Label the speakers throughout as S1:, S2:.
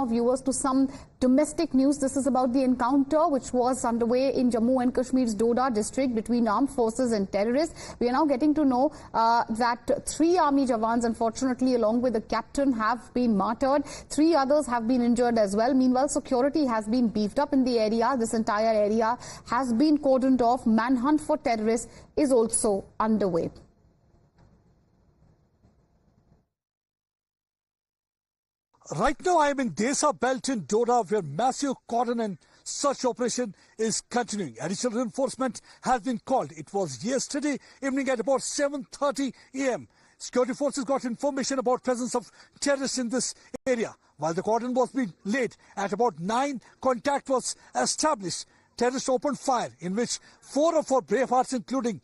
S1: now, viewers, to some domestic news. This is about the encounter which was underway in Jammu and Kashmir's Doda district between armed forces and terrorists. We are now getting to know that 3 army jawans, unfortunately, along with the captain, have been martyred. 3 others have been injured as well. Meanwhile, security has been beefed up in the area. This entire area has been cordoned off. Manhunt for terrorists is also underway.
S2: Right now, I am in Desa Belt in Doda, where massive cordon and search operation is continuing. Additional reinforcement has been called. It was yesterday evening at about 7:30 a.m. Security forces got information about presence of terrorists in this area. While the cordon was being laid, at about 9, contact was established. Terrorists opened fire, in which 4 of our brave hearts, including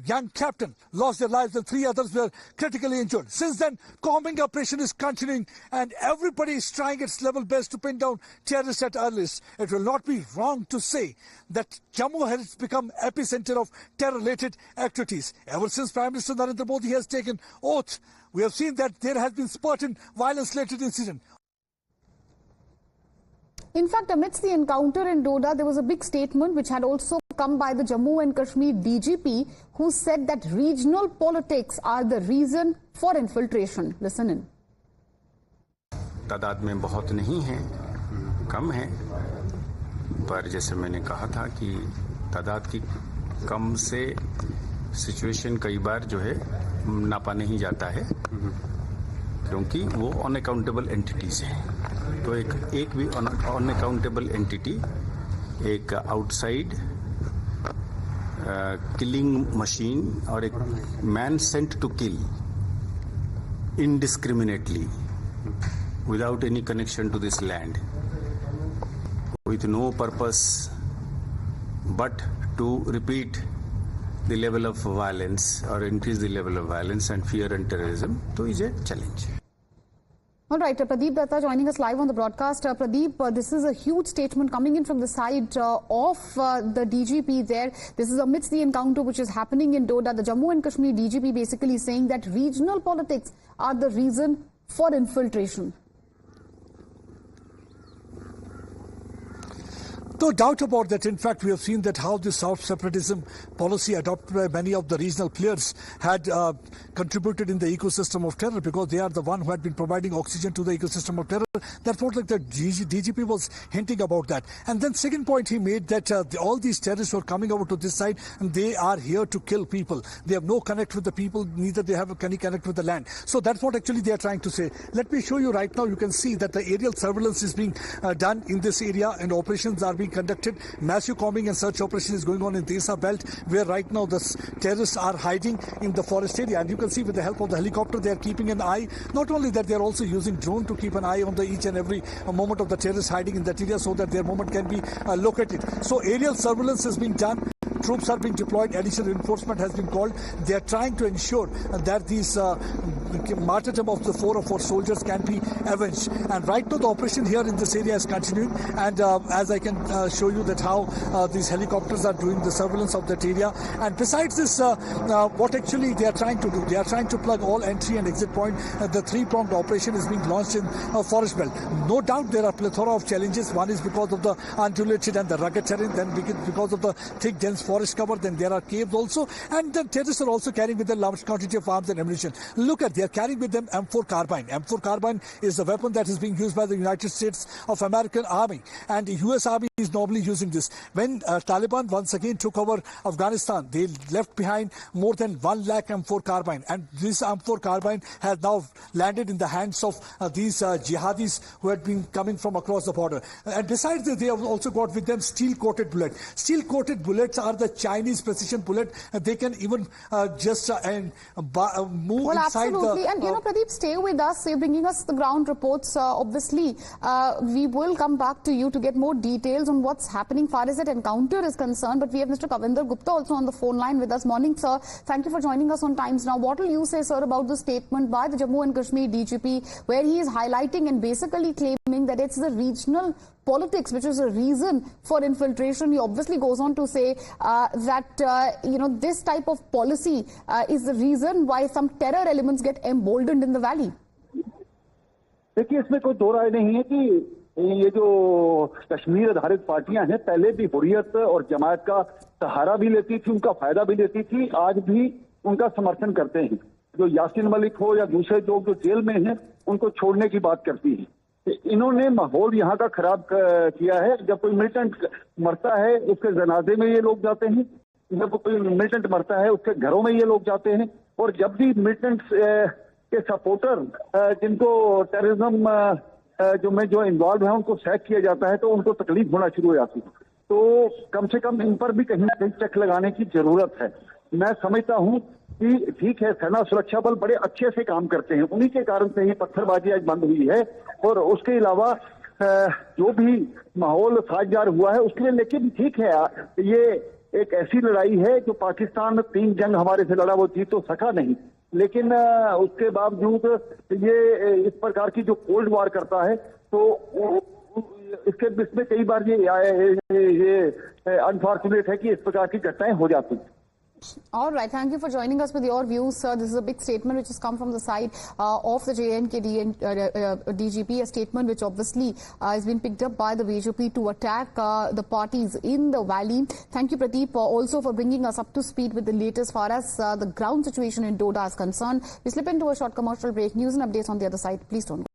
S2: young captain, lost their lives and 3 others were critically injured. Since then, combing operation is continuing and everybody is trying its level best to pin down terrorists at earliest. It will not be wrong to say that Jammu has become epicenter of terror-related activities. Ever since Prime Minister Narendra Modi has taken oath, we have seen that there has been spurt in violence-related incident.
S1: In fact, amidst the encounter in Doda, there was a big statement which had also come by the Jammu and Kashmir DGP, who said that regional politics are the reason for infiltration. Listen in.
S3: तादाद में बहुत नहीं है, कम है, पर जैसे मैंने कहा था कि तादाद की कम से सिचुएशन कई बार जो है नापा नहीं जाता है, क्योंकि वो अनअकाउंटेबल एंटिटीज हैं. तो एक भी अनअकाउंटेबल एंटिटी एक आउटसाइड किलिंग मशीन और एक man sent to kill indiscriminately without any connection to this land with no purpose but to repeat the level of violence or increase the level of violence and fear and terrorism, so is a challenge.
S1: All right, Pradeep Datta joining us live on the broadcast. Pradeep, this is a huge statement coming in from the side of the DGP there. This is amidst the encounter which is happening in Doda. The Jammu and Kashmir DGP basically saying that regional politics are the reason for infiltration.
S2: No doubt about that. In fact, we have seen that how the South separatism policy adopted by many of the regional players had contributed in the ecosystem of terror, because they are the one who had been providing oxygen to the ecosystem of terror. That's what like the DGP was hinting about that. And then second point he made that all these terrorists were coming over to this side and they are here to kill people. They have no connect with the people, neither they have any connect with the land. So that's what actually they are trying to say. Let me show you right now. You can see that the aerial surveillance is being done in this area and operations are being conducted. Massive combing and search operation is going on in Desa Belt, where right now the terrorists are hiding in the forest area. And you can see with the help of the helicopter, they are keeping an eye. Not only that, they are also using drone to keep an eye on the each and every moment of the terrorists hiding in that area, so that their movement can be located. So aerial surveillance is being done. Troops are being deployed. Additional reinforcement has been called. They are trying to ensure that these martyrdom of the 4 of our soldiers can be avenged. And right now the operation here in this area is continuing. And as I can show you that how these helicopters are doing the surveillance of that area. And besides this, what actually they are trying to do, they are trying to plug all entry and exit point. The 3-pronged operation is being launched in forest belt. No doubt there are plethora of challenges. One is because of the undulated and the rugged terrain, then because of the thick dense forest cover, then there are caves also, and the terrorists are also carrying with them large quantity of arms and ammunition. Look at, they are carrying with them M4 carbine. M4 carbine is the weapon that is being used by the United States of American Army, and the US Army is normally using this. When Taliban once again took over Afghanistan, they left behind more than 1 lakh M4 carbine, and this M4 carbine has now landed in the hands of these jihadis who had been coming from across the border. And besides this, they have also got with them steel-coated bullets. Steel-coated bullets are the Chinese precision bullet. They can even just move inside
S1: absolutely.
S2: the...
S1: And you know, Pradeep, stay with us. You're bringing us the ground reports. Obviously, we will come back to you to get more details on what's happening far as that encounter is concerned. But we have Mr. Kavinder Gupta also on the phone line with us. Morning, sir. Thank you for joining us on Times Now. What will you say, sir, about the statement by the Jammu and Kashmir DGP, where he is highlighting and basically claiming that it's the regional politics which is a reason for infiltration? He obviously goes on to say that you know, this type of policy is the reason why some terror elements get emboldened in the valley.
S4: देखिए, इसमें कोई दो राय नहीं है कि ये जो कश्मीर आधारित पार्टियां हैं पहले भी हुर्रियत और जमायत का सहारा भी लेती थी, उनका फायदा भी लेती थी, आज भी उनका समर्थन करते हैं। जो यासीन मलिक हो या दूसरे लोग जो जेल में हैं उनको छोड़ने की बात करती है। इन्होंने माहौल यहाँ का खराब किया है। जब कोई मिलिटेंट मरता है उसके जनाजे में ये लोग जाते हैं, जब कोई मिलिटेंट मरता है उसके घरों में ये लोग जाते हैं, और जब भी मिलिटेंट के सपोर्टर जिनको टेररिज्म जो इन्वॉल्व है उनको सैक किया जाता है तो उनको तकलीफ होना शुरू हो जाती है। तो कम से कम इन पर भी कहीं ना कहीं चेक लगाने की जरूरत है। मैं समझता हूं कि ठीक है, सेना सुरक्षा बल बड़े अच्छे से काम करते हैं, उन्हीं के कारण से ये पत्थरबाजी आज बंद हुई है। और उसके अलावा जो भी माहौल साझगार हुआ है उसके लिए, लेकिन ठीक है, ये एक ऐसी लड़ाई है जो पाकिस्तान 3 जंग हमारे से लड़ा, वो जीत तो सका नहीं, लेकिन उसके बावजूद ये इस प्रकार की जो कोल्ड वॉर करता है तो इसमें कई बार ये अनफॉर्चुनेट है कि इस प्रकार की घटनाएं हो जाती हैं।
S1: All right, thank you for joining us with your views, sir. This is a big statement which has come from the side of the JNK DGP, a statement which obviously has been picked up by the BJP to attack the parties in the valley. Thank you, Pradeep, also for bringing us up to speed with the latest far as the ground situation in Doda is concerned. We slip into a short commercial break. News and updates on the other side. Please don't go.